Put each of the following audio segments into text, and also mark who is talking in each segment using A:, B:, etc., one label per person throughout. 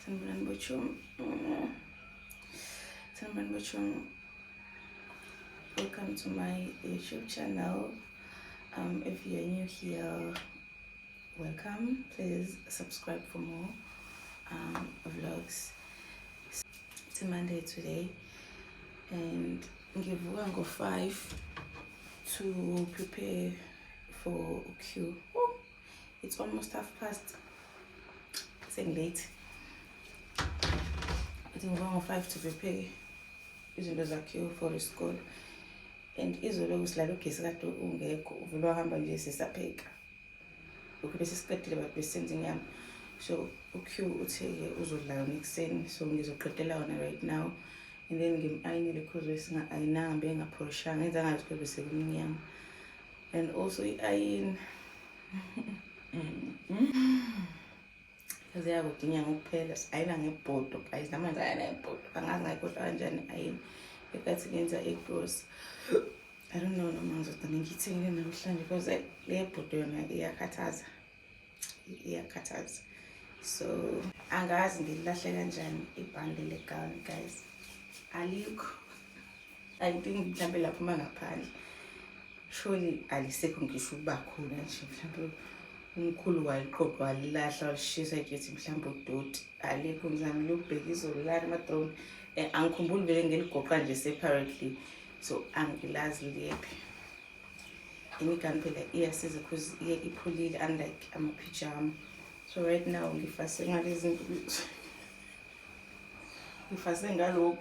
A: Sanibonani bochum. Sanibonani bochum. Welcome to my YouTube channel. If you're new here, welcome. Please subscribe for more vlogs. It's a Monday today, and ngivuka ngo-5 to prepare for Q. Oh, it's almost 5:30. Saying late. I think around 5 to prepare izinto zakhe for school, and izolo kusilala ugesi kade ungekho, uvula wahamba nje sisapheka lokhu bese siqedile but besenza inyama. So uQ uthe uzodla ngekuseni, so ngizoqedela wona right now, and then ngim-ayinele because besinga-ayinanga bengaphorishanga, ngenza ngathi kube sekumnyama. And also i-ayini because yakudinga ukuphela ayina ngebhodo guys, namanzi ayina ngebhodo, angazi ngayikhohlwa kanjani ayini ekathi ngenza eggross. I don't know noma ngizodwa ngithengile namhlanje because le bhodo yona iyakhathaza. So angazi ngilahle kanjani ibhande legown guys, alikho. I think mhlambe lapho mangaphandle surely alisekho ngisho ukuba khona nje, mhlambe umkhulu waliqoqa walilahla walishisa ejethi mhlambe udoti alikho. Ngizamile ukubheka izolo lana ama-drone, angikhumbuli vele ngeligoqa nje separately, so angilazi liyephi. Imigani phela iyasiza because iye iphulile unlike ama-pyjama. So right now ngifase ngalezi zinto, ngifase ngalokhu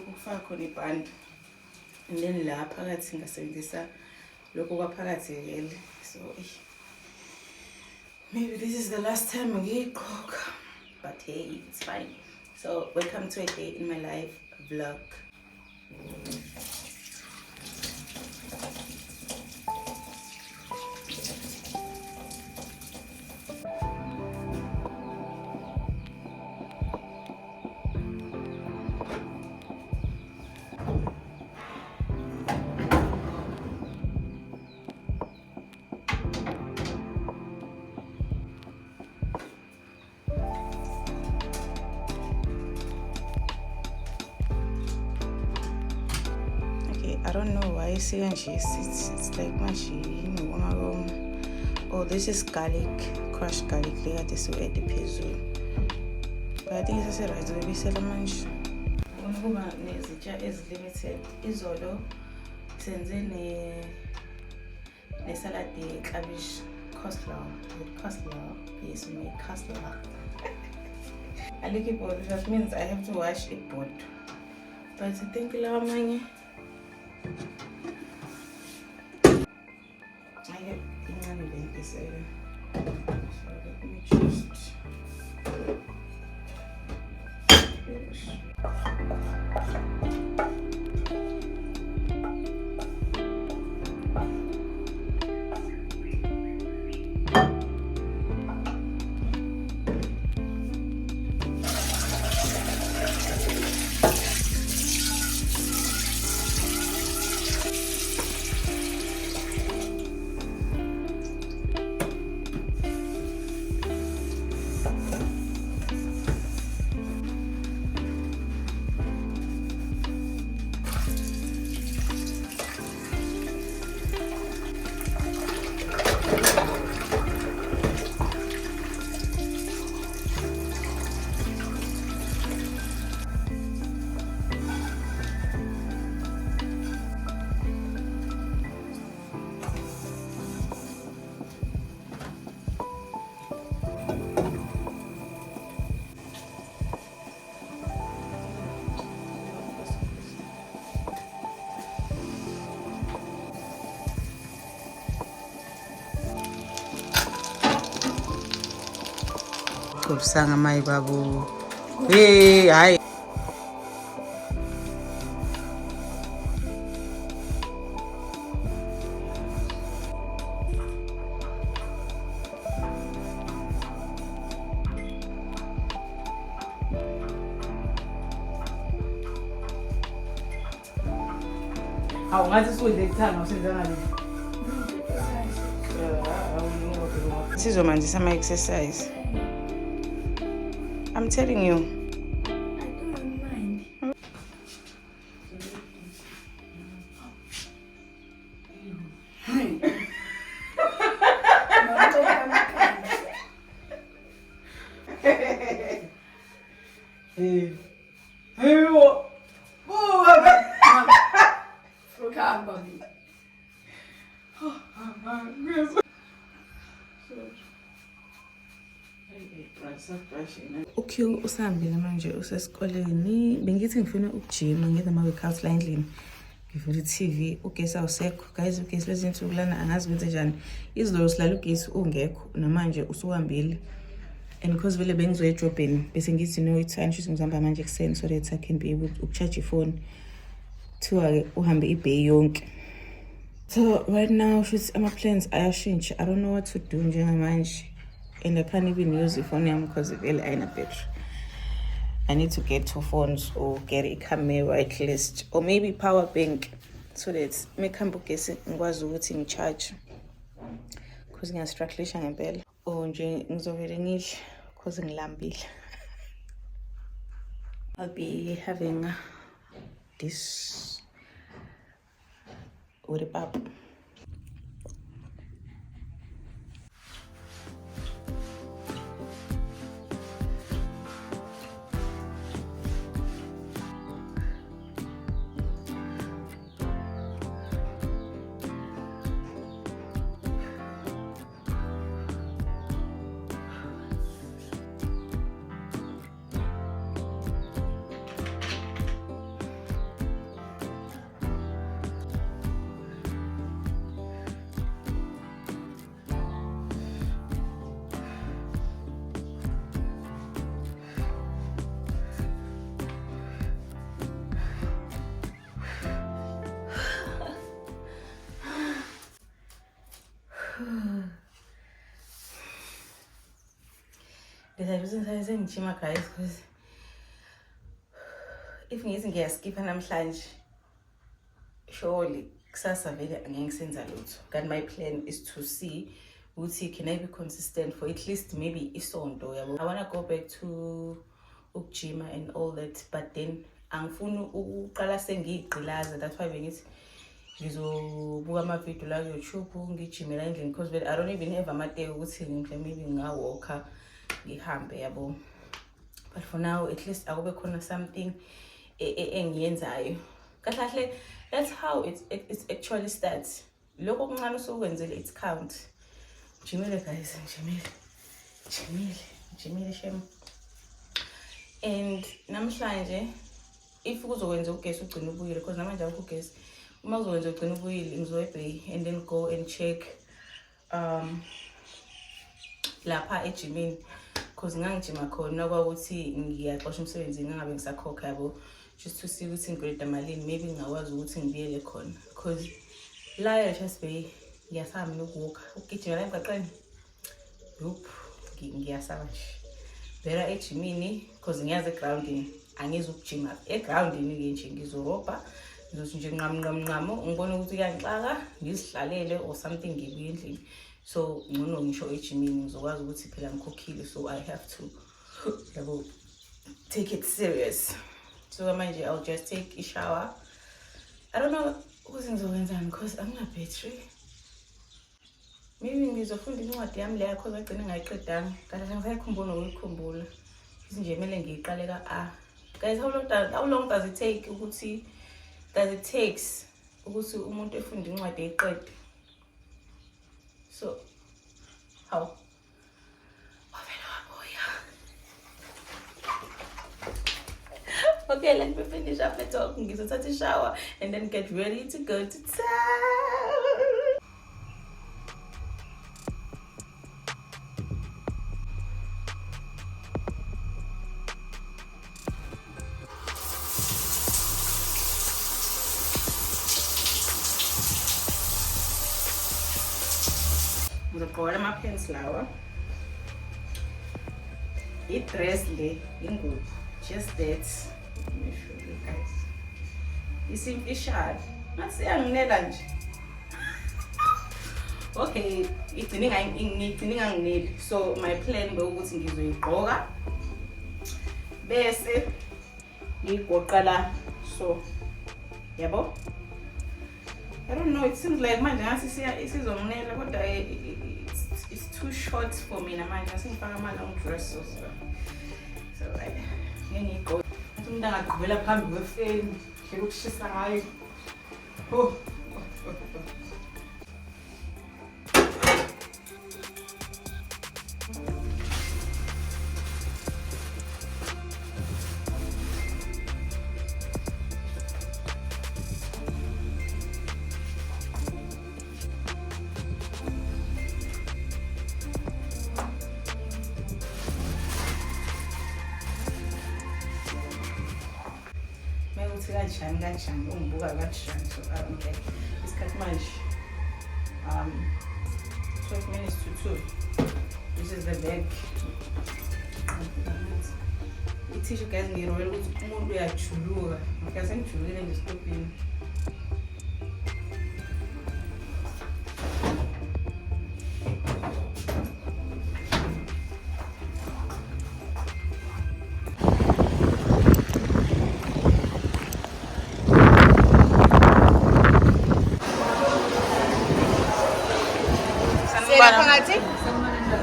A: kufaka khona ibhande, and then la phakathi ngasebenzisa lokhu kwaphakathi vele. So maybe this is the last time ngiyigqoka, but hey, it's fine. So welcome to a day in my life vlog. I don't know why it's like machine. Oh, this is garlic, crushed garlic. Later this will add the pizza. But I think it's a right. Maybe sell a manch. One is limited. Izolo senze ne salad de cabbage coleslaw. Yes, we make coleslaw. I like it board, which means I have to wash it board. But I think la money. I have in this area, so let me just kusanga mai babu. Hey, hi. How much is with the time? Sizomanje sama exercise. I'm telling you.
B: I don't mind.
A: Okay, usahambile manje usesikoleni. Bengithi ngifuna ukujima ngenza ama-workouts la endlini. Ngivula i-TV, ugesi awusekho. Guys, ugesi lezi nsuku lana angazi kwenze njani. Izolo silala ugesi ungekho namanje usuhambile. And because vele bengizoya ejobheni bese ngithi no it's fine shothi ngizihamba manje kuseni so that I can be able to charge ifone. Kuthiwa-ke uhambe ibay yonke. So right now shothi ama-plans ayashintsha. I don't know what to do njengamanje. And I can't even use the phone because vele ayina battery. I need to get 2 phones or get a camera at least or maybe power bank so that mekhambe ugesi ngikwazi ukuthi ngicharge because ngiyastrugglisha ngempela. Or nje ngizovele ngidle because ngilambile. I'll be having this with a pap. Ngijima guys because if ngithi ngiyaskipha namhlanje surely kusasa vele angeke ngisenza lutho. Kanti my plan is to see ukuthi can I be consistent for at least maybe isonto yabo. I want to go back to ukujima and all that but then angifuni ukuqala sengigqilaza. That's why bengithi ngizobuka ama-video la YouTube ngijimela endlini because I don't even have amateki ukuthi maybe ngawalker ngihambe yabo. But for now at least akube khona something engiyenzayo. Kahle that's how it actually starts. Lokho okuncane usukwenzele it count. Jimile guys, jimile shem. And namhlanje if kuzokwenza ugesi ugcina ubuyile because namanje akho ugesi. Uma kuzokwenza ugcina ubuyile ngizoya ebay and then go and check lapha ejimini because ngangijima khona kwakuthi ngiyaxosha umsebenzi ngingabe ngisakhokha yabo just to see ukuthi ngigolida malini maybe ngingakwazi ukuthi ngibuyele khona because la eChase Bay ngiyasaba nokuwalka ukugijima la emgaqweni ngiyasaba nje vera ejimini because ngiyazi egroundini angizukujima egroundini nje ngizorobha ngizothi nje nqamo ngibone ukuthi kuyangixaka ngizihlalele or something ngibuye endlini. So ngcono ngisho ejimini ngizokwazi ukuthi phela ngikhokhile so I have to take it serious. So manje I'll just take a shower. I don't know ukuthi ngizokwenzani because I'm not battery. Maybe ngizofunda incwadi yami leya because agcina ngayiqedanga. Kanti ngisayikhumbula ukuyikhumbula. Nje kumele ngiyiqale ka Guys, how long does it take ukuthi takes ukuthi umuntu efunda incwadi eyiqede? So, how? Okay, let me finish up the talk. Take a shower and then get ready to go to town. Ngizogqoka ama-pants lawa. I-dress le ingubo. Just that. Let me show you guys. Isimfishane. Ngathi iyanginela nje. Okay, igcine ngingineli. So my plan bekuthi ngizoyigqoka bese ngiyigoqa la so yabo. I don't know, it seems like manje ngasi isizonginela kodwa it's too short for mina manje ngasengifaka ama long dress so ngiyigqoka umuntu angaqhubela phambi kwefeni hlelo ukushisa ngayo. kanjani ungibuka kanjani so I don't care. Isikhathi manje 12 minutes to 2. This is the bag. Ithishu guys ngirole ukuthi umuntu uyajuluka. Ngiyase ngijulukile nje stopini.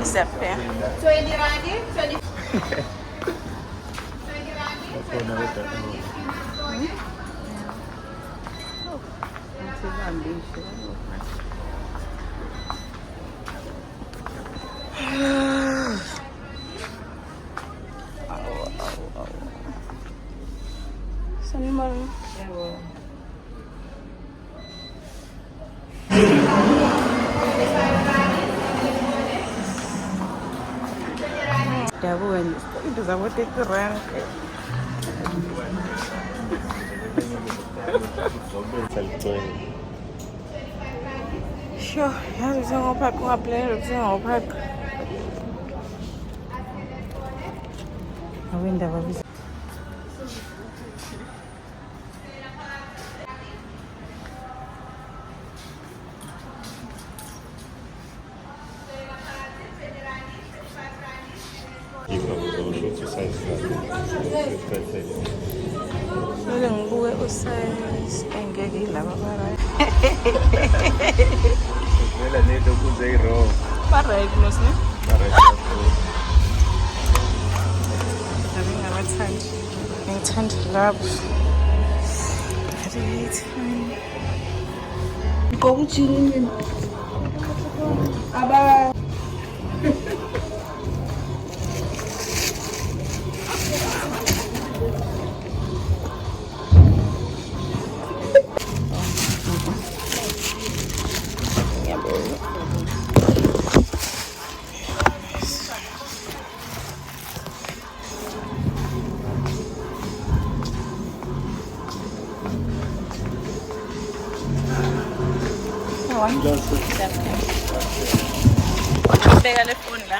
A: Sepe.
B: 20 randi, 20.
A: Sanibona. Yabo wena into zabo 30 rand. Sure, yazi sengophaka ungaplanela kusengophaka. Awindaba biza. Sele ngibuke usize engeke ilaba bara.
C: Vela neto kuze iro.
A: Bara iknos ne?
C: Para
A: Ngiyamathanda. Ngithanda labo. Ngiyithanda.
B: Ngokujini. Aba
A: beka le phone la.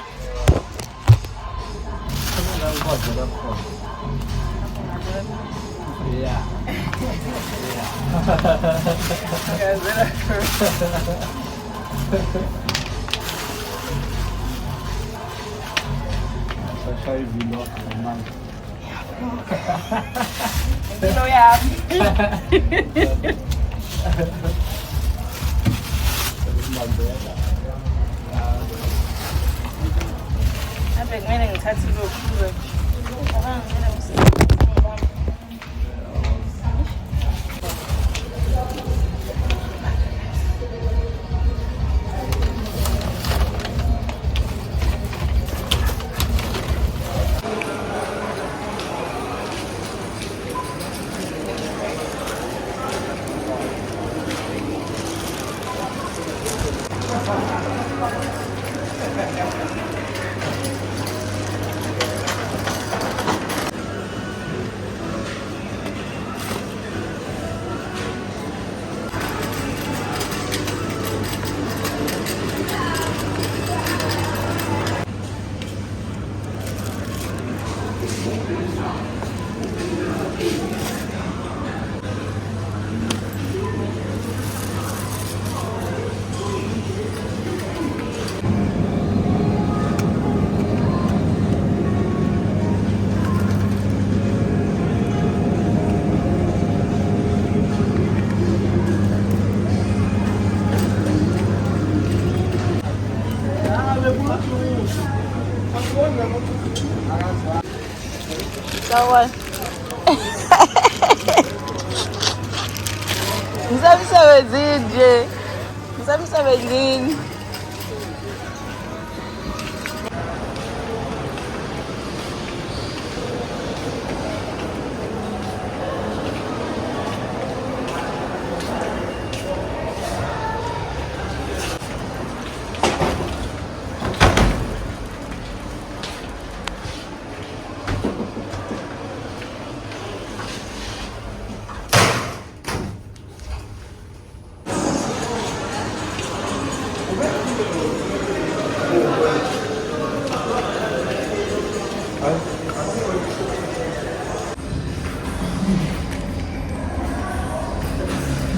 A: Impilo yami. Abe kumele ngithathe lokhu. Kawan. Ngisamsebenzini nje. Ngisamsebenzini.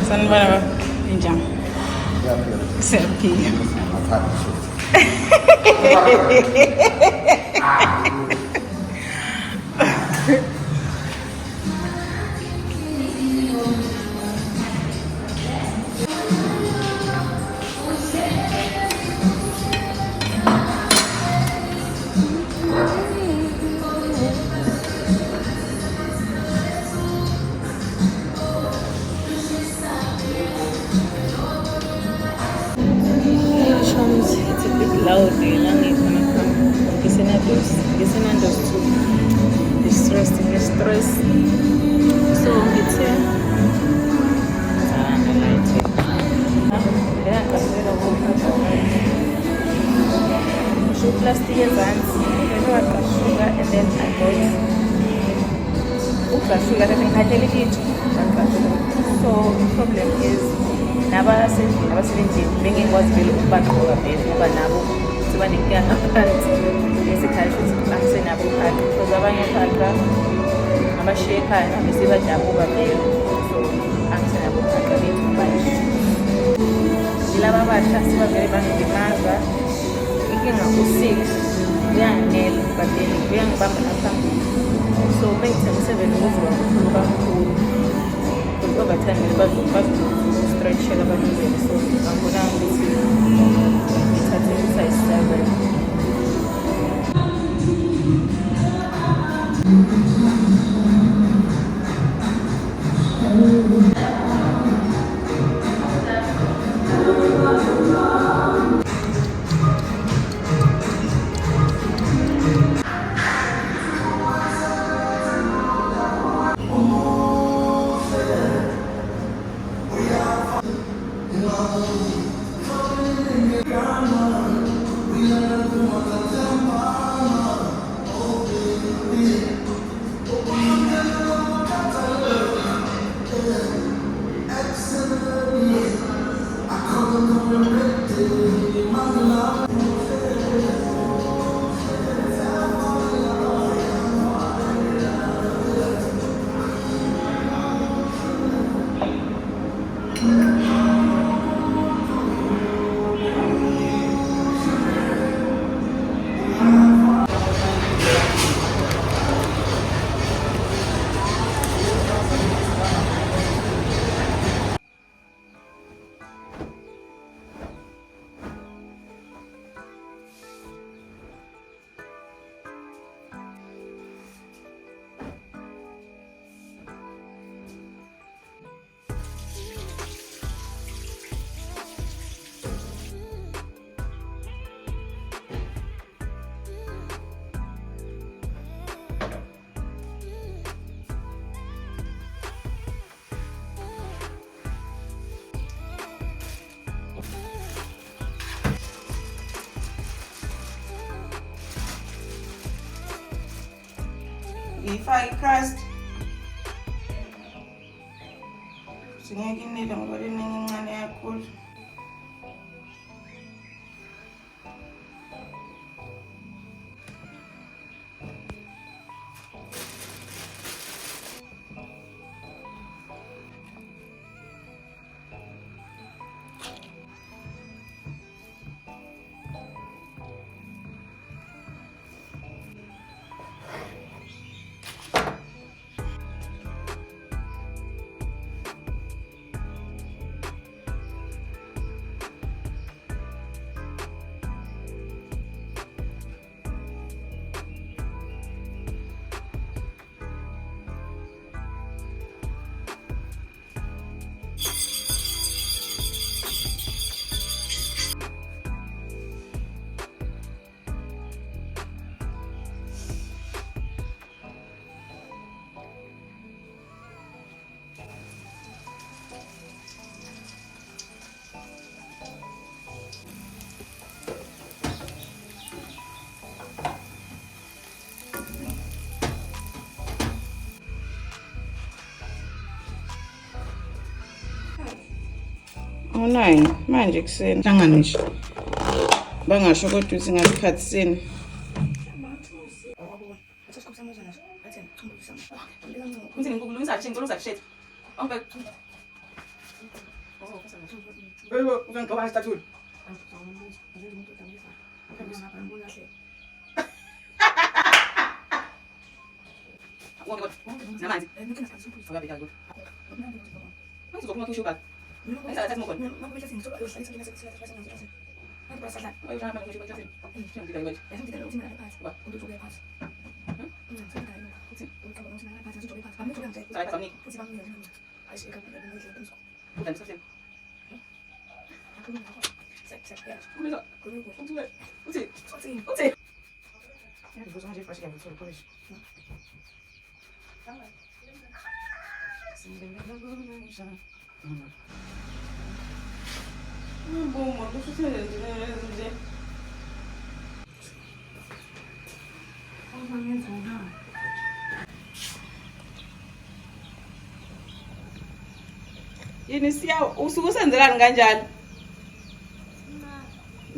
A: Sanibona ba? Injani? Siyaphila. It's a bit loud. Ngisenandos too. Distress. So it's here. Plastic ezansi, sugar, and then I got sugar that ngikhathele into. So the problem is nabasebenzini bengekwazi vele ukubaqoka vele ngoba nabo sebanenkinga ngaphansi ngesikhathi futhi angisenabo uphaka because abanye uphaka abashiye ekhaya nabo sebadabuka vele so angisenabo uphaka bethu manje yilaba abasha sebavele bangilimaza inkinga u-6 uyanginela but then uyangibamba naphambili so bengithenga u-7 ukuvuka kakhulu kakhulu because overtime bazostretch-ela abamizeli so angibonanga ukuthi ngithathe u-size 7. Ngiyifaka i-crust singeke inele ngoba leningi incane kakhulu. 9 manje kuseni hlangana nje bangasho kodwa ukuthi ngasikhathi sini yini siya usuke usenzelani kanjalo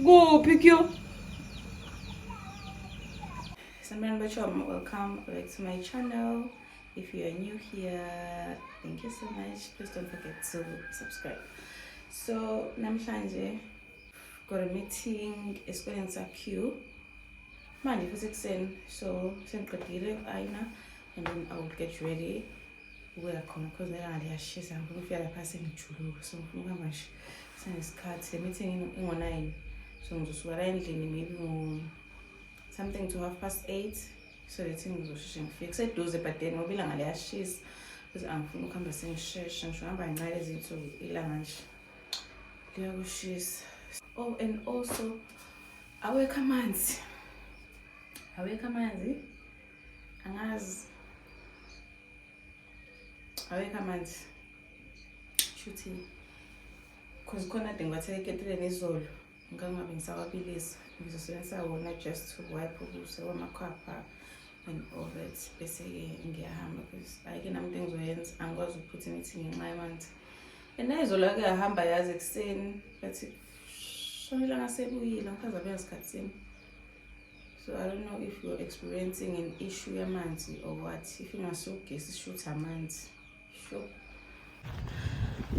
A: kuphi kyo Samran Bachom, welcome back to my channel. If you are new here, thank you so much. Please don't forget to subscribe. So namhlanje got a meeting esikoleni sakho manje futhi kuseni, so sengiqedile ayina and then I will get ready ukuya khona because nelanga liyashisa ngifuna ukufika lapha sengijuluka, so ngifuna ukuhamba nje senesikhathi. The meeting ngo-9, so ngizosuka la endlini maybe something to 8:30, so the thing ngizosheshe ngifike kuseduze, but then ngoba ilanga liyashisa because angifuna ukuhamba sengisheshe, ngisho ngihamba kancane ezinsuku ilanga nje liyakushisa. Oh, and also awekho amanzi angazi awekho amanzi shuthi because khona kade ngiwathele eketileni izolo ngangabe ngisawabilisa, ngizosebenzisa wona just to wipe ubuso wamakhwapha and all that, bese-ke ngiyahamba because ayike nami into engizoyenza, angikwazi ukuphutha imithi ngenxa yamanzi. And izolo-ke yahamba yazi ekuseni bathi sonela ngasebuyile ngikhaza benza isikhathini. So I don't know if you're experiencing an issue yamanzi or what. If ingasugesi shoot amanzi. Sure.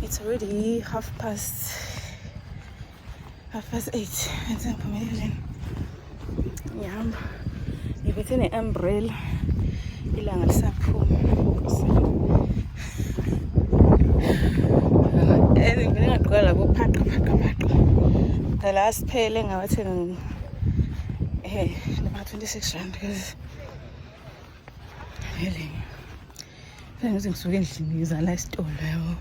A: It's already 8:30. And then for me, yeah, ngiphethe ne-umbrella ilanga lisaphuma. Ngingaqala kuphaqa ngala siphele ngawathenga about 26 rand because really sengithi ngisuke endlini ngiza la esitolo yabo,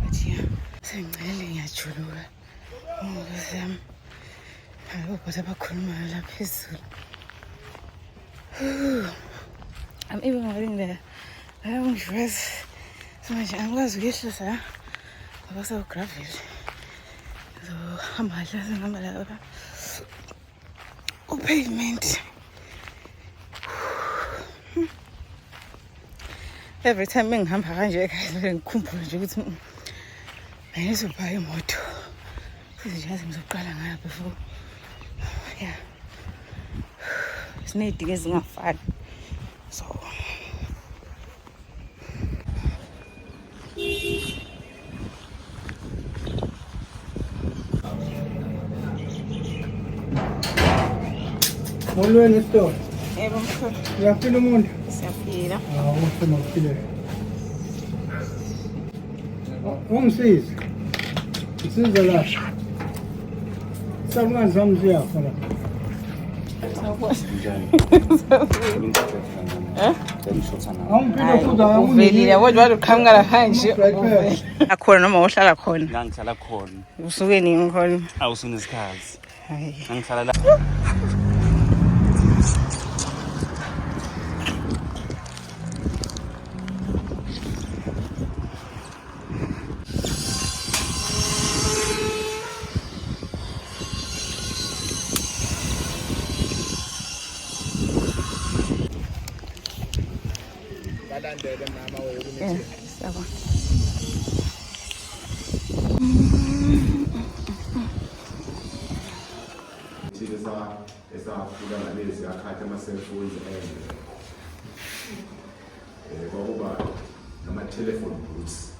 A: but yeah sengicela ngiyajuluka ngokuthi hayi kodwa abakhulumayo la phezulu. I'm even wearing the long dress, so manje angikwazi ukwehlisa ngoba sawugravel, so ngihamba lapha pavement. Every time ngihamba kanje ngikhumbula nje ukuthi ngizobhaya imoto futhi nje ngizoqala ngayo before yeah sinedinge ezingafani, so
D: Molweni store.
A: yebo mkhulu
D: Uyafika umuntu?
A: siyafika.
D: Ufuna ukufile. Ungisize. Isize la. Samanzi zami ziyafa la.
A: Uvelile yabo njalo uqhamuka la kanje akhona noma uhlala khona?
C: La ngihlala khona.
A: Usuke nini khona?
C: Awusunesikhathi.
A: Hayi.
C: Ngihlala la.
D: Balandele mama wewe.
A: Sawa.
E: thina esakhula ngalezi akhathi ama-cellphones kwakuba nama-telephone booths